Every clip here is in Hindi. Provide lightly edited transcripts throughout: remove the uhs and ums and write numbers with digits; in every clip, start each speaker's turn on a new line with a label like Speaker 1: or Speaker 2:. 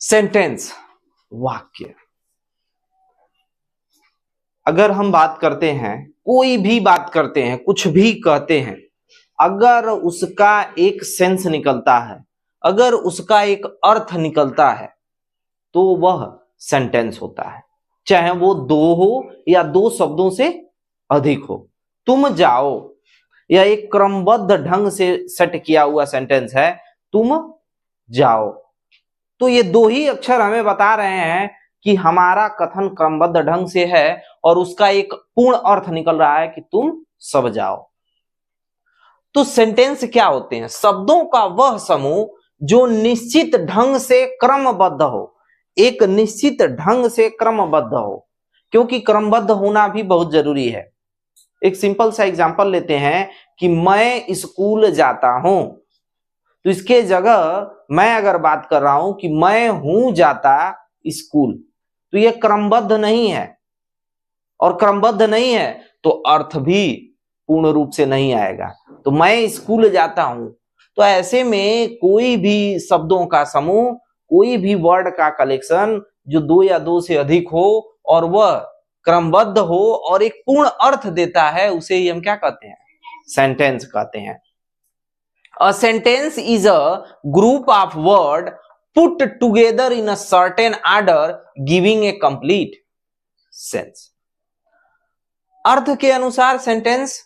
Speaker 1: सेंटेंस, वाक्य। अगर हम बात करते हैं, कोई भी बात करते हैं, कुछ भी कहते हैं, अगर उसका एक सेंस निकलता है, अगर उसका एक अर्थ निकलता है, तो वह सेंटेंस होता है। चाहे वो दो हो या दो शब्दों से अधिक हो। तुम जाओ, यह एक क्रमबद्ध ढंग से सेट किया हुआ सेंटेंस है, तुम जाओ। तो ये दो ही अक्षर हमें बता रहे हैं कि हमारा कथन क्रमबद्ध ढंग से है और उसका एक पूर्ण अर्थ निकल रहा है कि तुम सब जाओ। तो सेंटेंस क्या होते हैं? शब्दों का वह समूह जो निश्चित ढंग से क्रमबद्ध हो, एक निश्चित ढंग से क्रमबद्ध हो, क्योंकि क्रमबद्ध होना भी बहुत जरूरी है। एक सिंपल सा एग्जांपल लेते हैं कि मैं स्कूल जाता हूं, तो इसके जगह मैं अगर बात कर रहा हूं कि मैं हूं जाता स्कूल, तो यह क्रमबद्ध नहीं है, और क्रमबद्ध नहीं है तो अर्थ भी पूर्ण रूप से नहीं आएगा। तो मैं स्कूल जाता हूं, तो ऐसे में कोई भी शब्दों का समूह, कोई भी वर्ड का कलेक्शन जो दो या दो से अधिक हो और वह क्रमबद्ध हो और एक पूर्ण अर्थ देता है, उसे ही हम क्या कहते हैं? सेंटेंस कहते हैं। A sentence is a group of words put together in a certain order, giving a complete sense. अर्थ के अनुसार सेंटेंस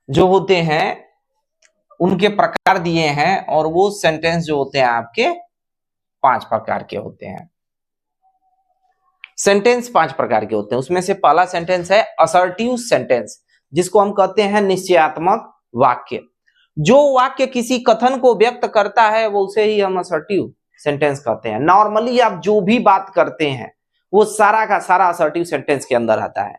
Speaker 1: जो होते हैं उनके प्रकार दिए हैं, और वो सेंटेंस जो होते हैं आपके 5 प्रकार के होते हैं। सेंटेंस 5 प्रकार के होते हैं। उसमें से पहला सेंटेंस है असर्टिव सेंटेंस, जिसको हम कहते हैं निश्चयात्मक वाक्य। जो वाक्य किसी कथन को व्यक्त करता है वो उसे ही हम असर्टिव सेंटेंस कहते हैं। नॉर्मली आप जो भी बात करते हैं वो सारा का सारा असर्टिव सेंटेंस के अंदर आता है।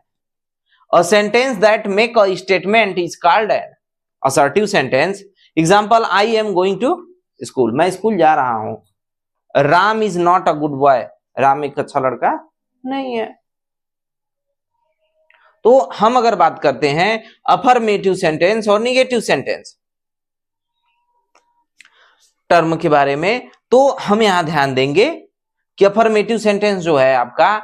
Speaker 1: A sentence that make a statement is called an assertive sentence. Example, I am going to school. मैं स्कूल जा रहा हूं। Ram is not a good boy. Ram एक अच्छा लड़का नहीं है। तो हम अगर बात करते हैं अफर्मेटिव सेंटेंस और निगेटिव सेंटेंस टर्म के बारे में, तो हम यहां ध्यान देंगे कि अफर्मेटिव सेंटेंस जो है आपका,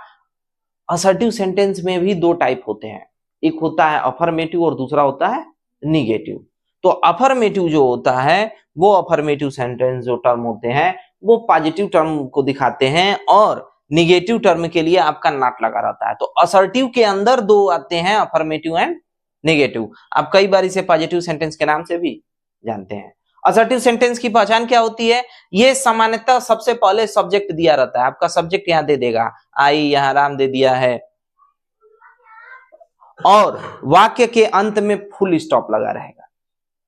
Speaker 1: असर्टिव सेंटेंस में भी दो टाइप होते हैं। एक होता है अफर्मेटिव और दूसरा होता है निगेटिव। तो अफर्मेटिव जो होता है, वो अफर्मेटिव सेंटेंस जो टर्म होते हैं वो पॉजिटिव टर्म को दिखाते हैं, और निगेटिव टर्म के लिए आपका नॉट लगा रहता है। तो असर्टिव के अंदर दो आते हैं, अफर्मेटिव एंड निगेटिव। आप कई बार इसे पॉजिटिव सेंटेंस के नाम से भी जानते हैं। असर्टिव सेंटेंस की पहचान क्या होती है? ये सामान्यतः सबसे पहले सब्जेक्ट दिया रहता है। आपका सब्जेक्ट यहां दे देगा, आई, यहां राम दे दिया है, और वाक्य के अंत में फुल स्टॉप लगा रहेगा।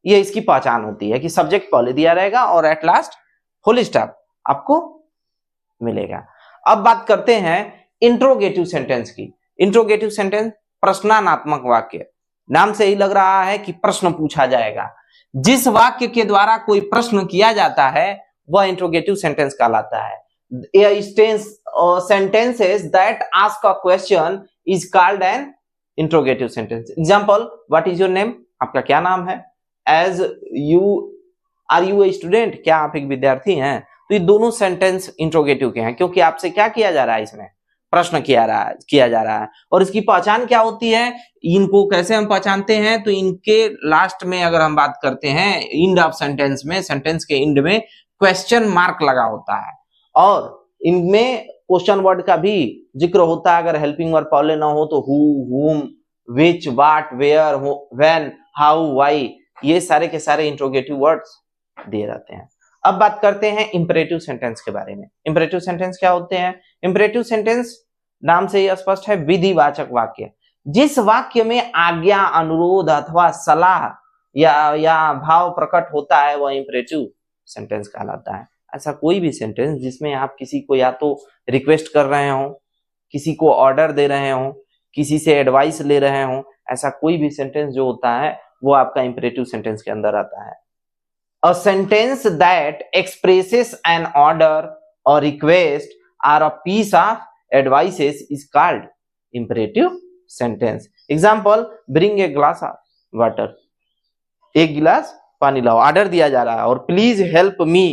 Speaker 1: ये इसकी पहचान होती है कि सब्जेक्ट पहले दिया रहेगा और एट लास्ट फुल स्टॉप आपको मिलेगा। अब बात करते हैं इंट्रोगेटिव सेंटेंस की। इंट्रोगेटिव सेंटेंस प्रश्नात्मक वाक्य, नाम से ही लग रहा है कि प्रश्न पूछा जाएगा। जिस वाक्य के द्वारा कोई प्रश्न किया जाता है वह इंट्रोगेटिव सेंटेंस कहलाता है। Sentences that ask a question is called an interrogative sentence. Example, what is your name? आपका क्या नाम है? As you, are you a student? क्या आप एक विद्यार्थी हैं? तो ये दोनों सेंटेंस इंट्रोगेटिव के हैं, क्योंकि आपसे क्या किया जा रहा है? इसमें प्रश्न किया जा रहा है। और इसकी पहचान क्या होती है? इनको कैसे हम पहचानते हैं? तो इनके लास्ट में अगर हम बात करते हैं, एंड ऑफ सेंटेंस में, सेंटेंस के एंड में क्वेश्चन मार्क लगा होता है, और इनमें क्वेश्चन वर्ड का भी जिक्र होता है। अगर हेल्पिंग वर्ब पहले ना हो तो who, whom, which, what, where, when, how, why, ये सारे के सारे इंट्रोगेटिव वर्ड्स दिए जाते हैं। अब बात करते हैं इंपरेटिव सेंटेंस के बारे में। इंपरेटिव सेंटेंस क्या होते हैं? इंपरेटिव सेंटेंस नाम से ही स्पष्ट है, विधिवाचक वाक्य। जिस वाक्य में आज्ञा, अनुरोध अथवा सलाह या भाव प्रकट होता है वह इंपरेटिव सेंटेंस कहलाता है। ऐसा कोई भी सेंटेंस जिसमें आप किसी को या तो रिक्वेस्ट कर रहे हो, किसी को ऑर्डर दे रहे हो, किसी से एडवाइस ले रहे हो, ऐसा कोई भी सेंटेंस जो होता है वो आपका इंपरेटिव सेंटेंस के अंदर आता है। A sentence that expresses an order or request or a piece of advice is called imperative sentence. Example, bring a glass of water. एक गिलास पानी लाओ। ऑर्डर दिया जा रहा है, और प्लीज हेल्प मी,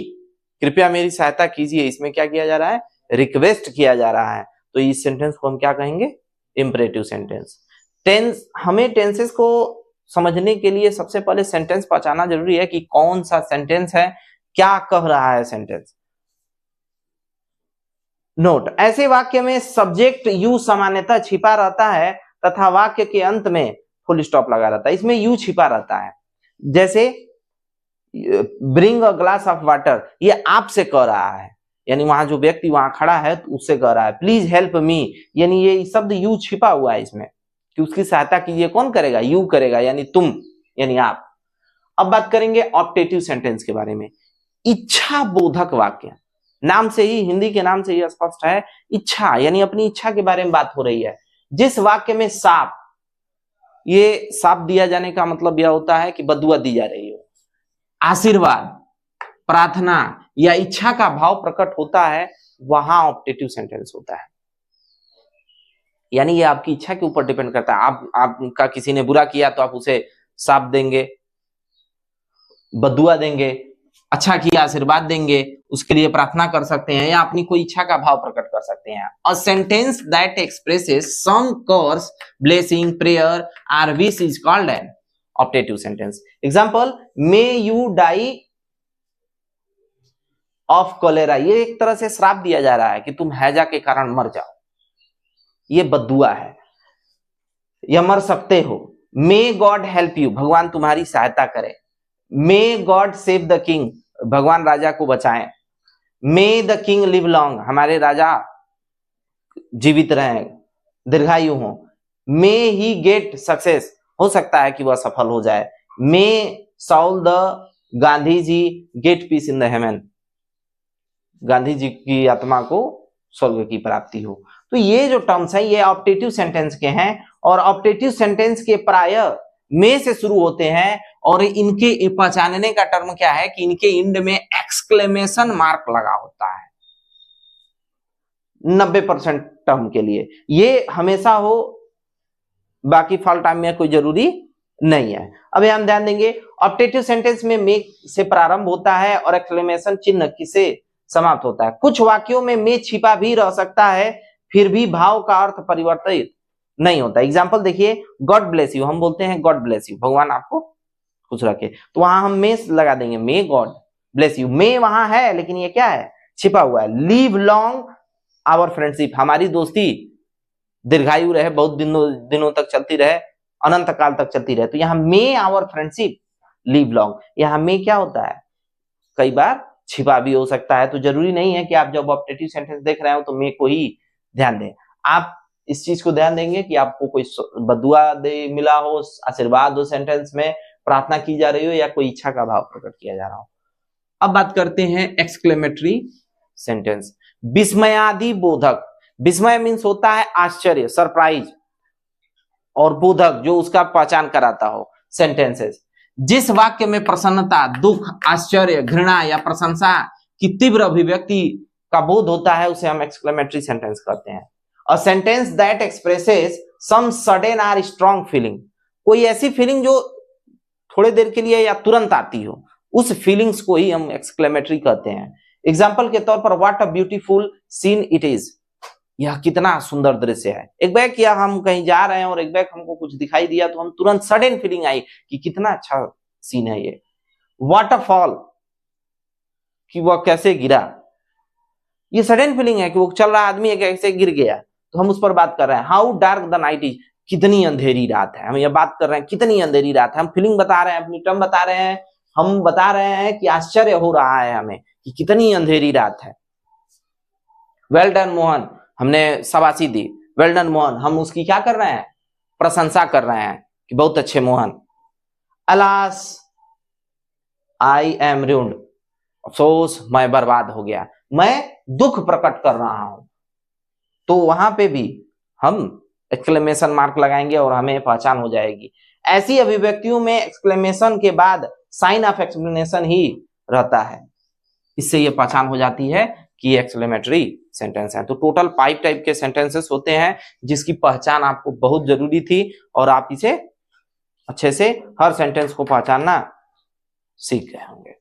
Speaker 1: कृपया मेरी सहायता कीजिए, इसमें क्या किया जा रहा है, रिक्वेस्ट किया जा रहा है। तो इस सेंटेंस को हम क्या कहेंगे, इंपरेटिव सेंटेंस। टेंस, हमें टेंसेस को समझने के लिए सबसे पहले सेंटेंस पहचानना जरूरी है कि कौन सा सेंटेंस है, क्या कह रहा है सेंटेंस। नोट, ऐसे वाक्य में सब्जेक्ट यू सामान्यतः छिपा रहता है तथा वाक्य के अंत में फुल स्टॉप लगा रहता है, इसमें यू छिपा रहता है। जैसे bring a glass of water, ये आपसे कह रहा है, यानी वहां जो व्यक्ति वहां खड़ा है तो उससे कह रहा है। प्लीज हेल्प मी, यानी ये शब्द यू छिपा हुआ है इसमें कि उसकी सहायता कीजिए। कौन करेगा, यू करेगा, यानी तुम, यानी आप। अब बात करेंगे ऑप्टेटिव सेंटेंस के बारे में। इच्छा बोधक वाक्य, नाम से ही, हिंदी के नाम से ही स्पष्ट है, इच्छा यानी अपनी इच्छा के बारे में बात हो रही है। जिस वाक्य में साफ, ये साफ दिया जाने का मतलब यह होता है कि बदुआ दी जा रही हो, आशीर्वाद, प्रार्थना या इच्छा का भाव प्रकट होता है, वहां ऑप्टेटिव सेंटेंस होता है। यानी ये आपकी इच्छा के ऊपर डिपेंड करता है। आपका किसी ने बुरा किया तो आप उसे साफ देंगे, बदुआ देंगे, अच्छा किया आशीर्वाद देंगे, उसके लिए प्रार्थना कर सकते हैं या अपनी कोई इच्छा का भाव प्रकट कर सकते हैं। A sentence that expresses some curse, blessing, prayer और wish is called an optative sentence. Example, may you die of cholera, ये एक तरह से श्राप दिया जा रहा है कि तुम हैजा के कारण मर जाओ, ये बद्दुआ है, या मर सकते हो। मे गॉड हेल्प यू, भगवान तुम्हारी सहायता करे। May God save the king, भगवान राजा को बचाएं। मे द किंग लिव लॉन्ग, हमारे राजा जीवित रहें, दीर्घायु हो। मे ही गेट सक्सेस, हो सकता है कि वह सफल हो जाए। May soul the Gandhi ji get peace in the heaven, Gandhi ji की आत्मा को स्वर्ग की प्राप्ति हो। तो ये जो टर्म्स है ये ऑप्टेटिव सेंटेंस के हैं, और ऑप्टेटिव सेंटेंस के प्राय में से शुरू होते हैं, और इनके पहचानने का टर्म क्या है कि इनके इंड में एक्सक्लेमेशन मार्क लगा होता है 90% टर्म के लिए। ये हमेशा हो, बाकी फॉल टाइम में कोई जरूरी नहीं है। अब हम ध्यान देंगे, ऑप्टेटिव सेंटेंस में मे से प्रारंभ होता है और एक्सक्लेमेशन चिन्ह किसे समाप्त होता है। कुछ वाक्यों में मे छिपा भी रह सकता है, फिर भी भाव का अर्थ परिवर्तित नहीं होता। एग्जाम्पल देखिए, गॉड ब्लेस यू, हम बोलते हैं गॉड ब्लेस यू, भगवान आपको खुश रखे, तो वहां हम मे लगा देंगे, मे गॉड ब्लेस यू। मे वहां है लेकिन ये क्या है, छिपा हुआ है। लीव लॉन्ग आवर फ्रेंडशिप, हमारी दोस्ती दीर्घायु रहे, बहुत दिनों तक चलती रहे, अनंत काल तक चलती रहे। तो यहाँ मे आवर फ्रेंडशिप लीव लॉन्ग, यहाँ मे क्या होता है, कई बार छिपा भी हो सकता है। तो जरूरी नहीं है कि आप जब ऑप्टेटिव सेंटेंस देख रहे हो तो मे को ही ध्यान दें। आप इस चीज को ध्यान देंगे कि आपको कोई बदुआ दे मिला हो, आशीर्वाद हो सेंटेंस में, प्रार्थना की जा रही हो, या कोई इच्छा का भाव प्रकट किया जा रहा हो। अब बात करते हैं एक्सक्लेमेटरी सेंटेंस। विस्मयादि बोधक, विस्मय मीन्स होता है आश्चर्य, सरप्राइज, और बोधक जो उसका पहचान कराता हो सेंटेंसेस। जिस वाक्य में प्रसन्नता, दुख, आश्चर्य, घृणा या प्रशंसा की तीव्र अभिव्यक्ति का बोध होता है उसे हम एक्सक्लेमेटरी सेंटेंस कहते हैं। A sentence that expresses some sudden और स्ट्रॉन्ग फीलिंग, कोई ऐसी फीलिंग जो थोड़े देर के लिए या तुरंत आती हो, उस फीलिंग्स को ही हम एक्सक्लेमेटरी कहते हैं। एग्जाम्पल के तौर पर, what a beautiful seen it is, यह कितना सुंदर दृश्य है। एक बैग, या हम कहीं जा रहे हैं और एक बैग हमको कुछ दिखाई दिया तो हम तुरंत सडन फीलिंग आई कि कितना अच्छा सीन है ये। वाटरफॉल, कि वह कैसे गिरा, ये सडन फीलिंग है कि वो चल रहा आदमी है कैसे गिर गया, तो हम उस पर बात कर रहे हैं। How dark the night is, कितनी अंधेरी रात है, हम ये बात कर रहे हैं कितनी अंधेरी रात है। हम फीलिंग बता रहे हैं, अपनी टर्म बता रहे हैं, हम बता रहे हैं कि आश्चर्य हो रहा है हमें कि कितनी अंधेरी रात है। वेल डन मोहन, हमने शाबाशी दी, वेल डन मोहन, हम उसकी क्या कर रहे हैं, प्रशंसा कर रहे हैं कि बहुत अच्छे मोहन। अलास आई एम रून्ड, अफसोस मैं बर्बाद हो गया, मैं दुख प्रकट कर रहा हूं। तो वहां पे भी हम एक्सक्लेमेशन मार्क लगाएंगे और हमें पहचान हो जाएगी। ऐसी अभिव्यक्तियों में एक्सक्लेमेशन के बाद साइन ऑफ एक्सप्लेनेशन ही रहता है, इससे ये पहचान हो जाती है कि एक्सक्लेमेटरी सेंटेंस है। तो टोटल 5 टाइप के सेंटेंसेस होते हैं जिसकी पहचान आपको बहुत जरूरी थी, और आप इसे अच्छे से हर सेंटेंस को पहचानना सीख गए होंगे।